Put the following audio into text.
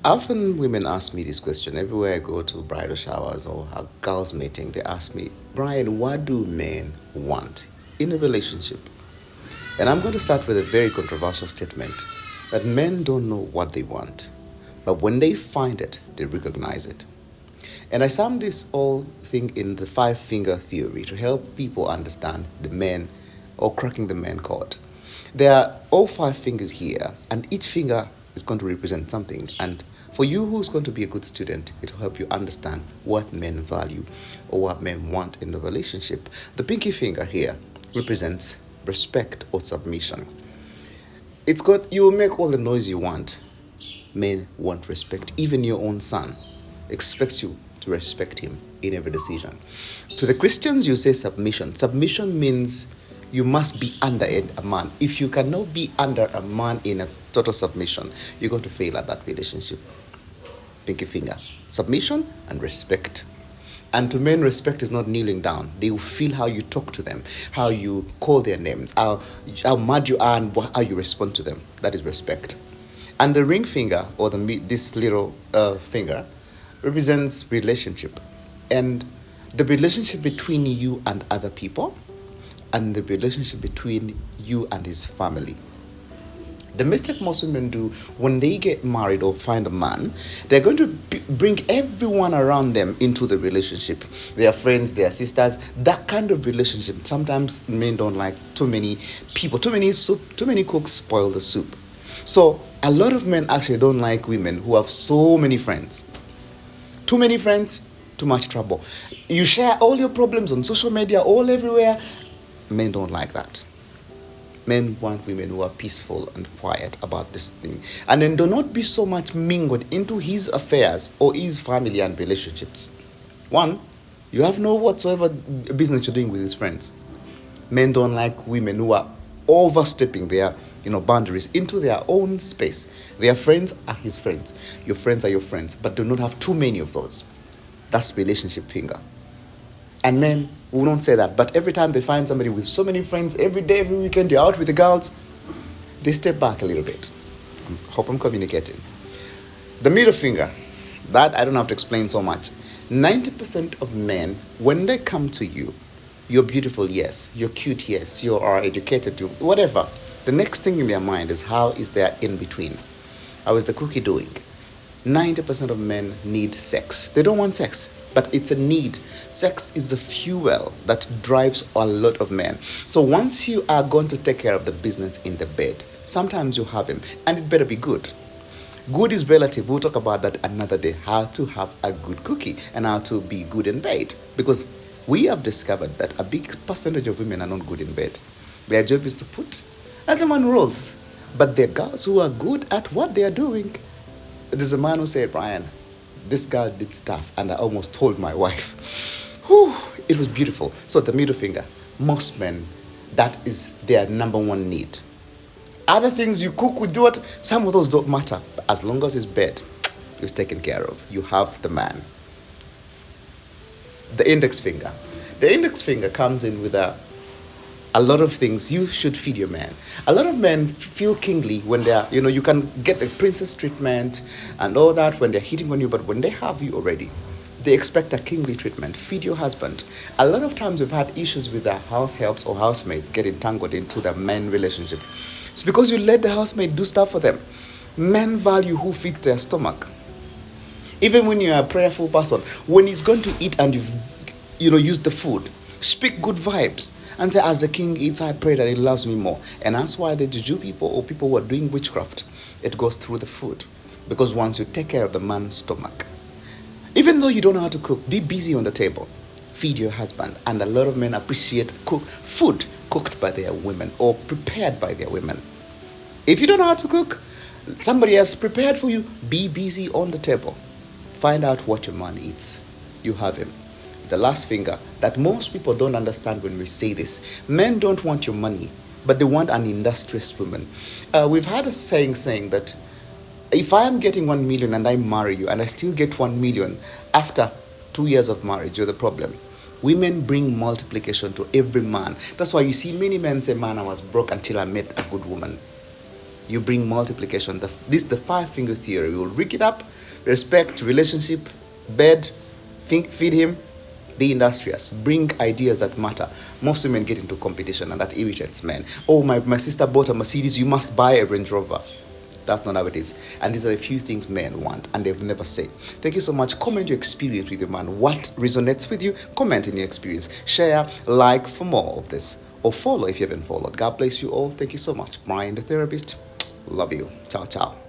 Often women ask me this question everywhere I go to bridal showers or a girls' meeting. They ask me, Brian, what do men want in a relationship? And I'm going to start with a very controversial statement that men don't know what they want, but when they find it, they recognize it. And I sum this whole thing in the five finger theory to help people understand the man or cracking the man code. There are all five fingers here, and each finger is going to represent something. And for you who's going to be a good student, it will help you understand what men value or what men want in the relationship. The pinky finger here represents respect or submission. It's got you will make all the noise you want. Men want respect. Even your own son expects you to respect him in every decision. To the Christians, you say submission. Submission means you must be under a man. If you cannot be under a man in a total submission, you're going to fail at that relationship. Pinky finger. Submission and respect. And to men, respect is not kneeling down. They will feel how you talk to them, how you call their names, how mad you are, and how you respond to them. That is respect. And the ring finger, or this little finger, represents relationship. And the relationship between you and other people, and the relationship between you and his family. The mistake most women do when they get married or find a man, they're going to bring everyone around them into the relationship. Their friends, their sisters, that kind of relationship. Sometimes men don't like too many people, too many soup, too many cooks spoil the soup. So a lot of men actually don't like women who have so many friends. Too many friends, too much trouble. You share all your problems on social media, all everywhere. Men don't like that. Men want women who are peaceful and quiet about this thing. And then do not be so much mingled into his affairs or his family and relationships. One, you have no whatsoever business you're doing with his friends. Men don't like women who are overstepping their boundaries into their own space. Their friends are his friends. Your friends are your friends, but do not have too many of those. That's relationship finger. And men will not say that, but every time they find somebody with so many friends, every day, every weekend, they're out with the girls, they step back a little bit. Hope I'm communicating. The middle finger, that I don't have to explain so much. 90% of men, when they come to you, you're beautiful, yes. You're cute, yes. You are educated, whatever. The next thing in their mind is how is their in between? How is the cookie doing? 90% of men need sex. They don't want sex, but it's a need. Sex is the fuel that drives a lot of men. So once you are going to take care of the business in the bed, sometimes you have him, and it better be good. Good is relative. We'll talk about that another day, how to have a good cookie and how to be good in bed. Because we have discovered that a big percentage of women are not good in bed. Their job is to put, as a man rules. But there are girls who are good at what they are doing. There's a man who said, Brian, this girl did stuff, and I almost told my wife. Whew, it was beautiful. So the middle finger, most men, that is their number one need. Other things you cook, we do it, some of those don't matter. But as long as his bed is taken care of, you have the man. The index finger. The index finger comes in with a lot of things you should feed your man. A lot of men feel kingly when they're, you can get the princess treatment and all that when they're hitting on you, but when they have you already, they expect a kingly treatment. Feed your husband. A lot of times we've had issues with our house helps or housemates get entangled into the men relationship. It's because you let the housemaid do stuff for them. Men value who feed their stomach. Even when you're a prayerful person, when he's going to eat and you've used the food, speak good vibes and say, as the king eats, I pray that he loves me more. And that's why the juju people or people who are doing witchcraft, it goes through the food. Because once you take care of the man's stomach, even though you don't know how to cook, be busy on the table. Feed your husband. And a lot of men appreciate food cooked by their women or prepared by their women. If you don't know how to cook, somebody has prepared for you, be busy on the table. Find out what your man eats. You have him. The last finger that most people don't understand when we say this. Men don't want your money, but they want an industrious woman. We've had a saying that if I am getting 1 million and I marry you and I still get 1 million after 2 years of marriage, you're the problem. Women bring multiplication to every man. That's why you see many men say, man, I was broke until I met a good woman. you bring multiplication. This is the five-finger theory. We will rig it up: respect, relationship, bed, feed him, be industrious, bring ideas that matter. Most women get into competition, and that irritates men. Oh, my sister bought a Mercedes, you must buy a Range Rover. That's not how it is. And these are a few things men want and they've never say. Thank you so much. Comment your experience with your man. What resonates with you? Comment in your experience. Share, like for more of this. Or follow if you haven't followed. God bless you all. Thank you so much. Brian the Therapist. Love you. Ciao, ciao.